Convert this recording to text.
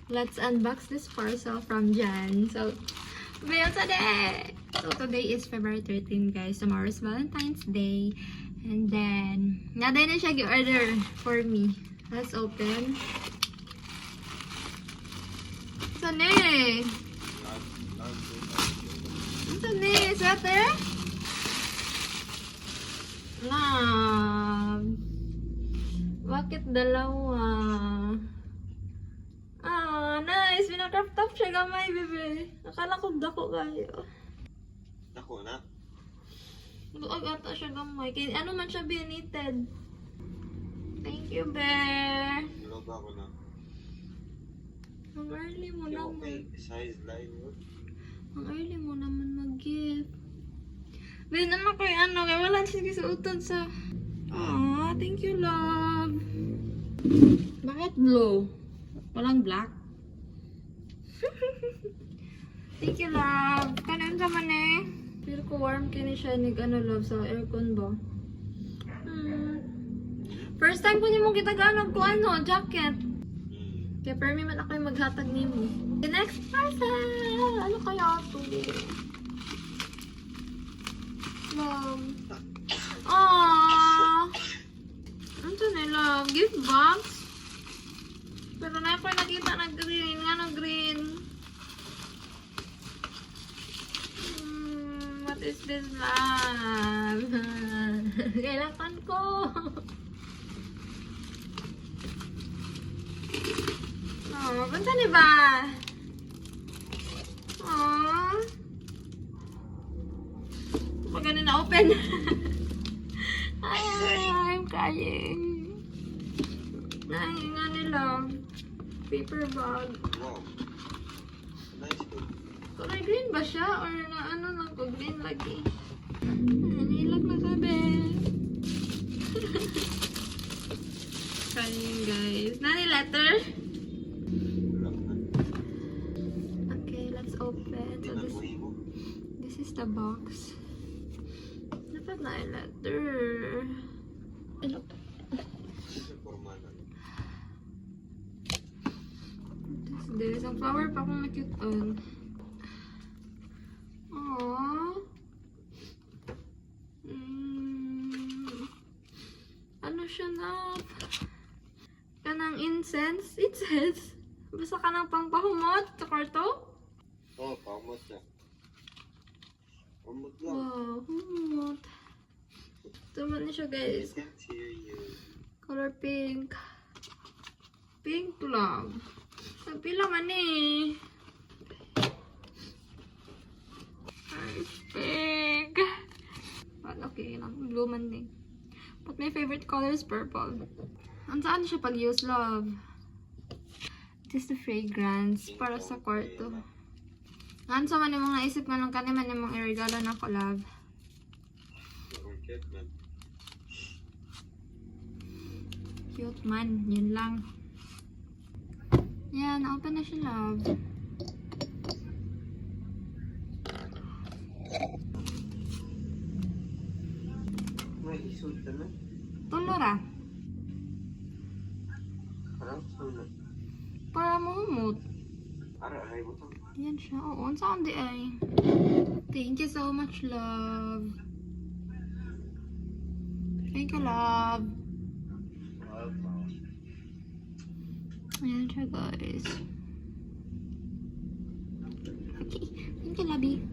let's unbox this parcel from Jan. So, mail today! So, today is February 13, guys. Tomorrow is Valentine's Day. And then, naday na siya gi-order for me. Let's open. Saan eh? Saan eh? Sweater? Love. Bakit dalawa? Ah, nice. Pinaka-crop top siya gamay, bebe. Akala ko dako kayo. Dako na? Luag ata siya gamay. Kaya ano man siya binited. Thank you, Bear. Nalog ako na. Ang early mo naman. Okay, size line mo. Ang early mo naman mag-gift. Bear naman ko yung ano. Kaya wala siya gisuotod sa... Aww, thank you, love. Bakit blue? Walang black? Thank you, love. Kanan sa man eh. Feel ko warm kini siya ano, love, sa aircon ba? First time ko niyo mong kitaganog ko ano, jacket. Kaya permi man ako yung maghatag ni mo. The next parcel! Ano kaya ito? Love. Aww! Ano to na, love? Gift box? Pero na ako nakita na green. Nga na green. What is this, love? Kailangan ko. Oh, punta ni ba? Oh. Pag ganun na open. Ay, I'm crying. Ay, nga nila. Paper bag. Wow. Nice to. Kulay green ba siya? Or na ano lang ko green lagi? Nilag na sabi. Crying, guys. Nani letter? Okay, let's open. So this is the box. Dapat na yung letter. Ano? There's a flower pa kung na-cute on. Aww. Ano siya na? Kanang incense? It says. Basta kanang pangpahumot sa kwarto? Oh, pamot na. Pamot lang. Wow, humot. Tuman niya siya, guys. I can't hear you. Color pink. Pink lang. Pila man eh. Pink. But okay lang. Blue man eh. But my favorite color is purple. Ang saan siya pag-use, love? It is the fragrance para sa kwarto. Ang sa man yung naisip man ng kaniman yung i-regalo na ko, love. Cute man. Yun lang. Yan, na-open na siya, love. May isod ka na? Tulora. Parang sulat. Para mahumot. Aray mo ito. Yan siya. Oo, saan di ay. Thank you so much, love. Thank you, love. Ayan siya, guys. Okay. Thank you, Labi.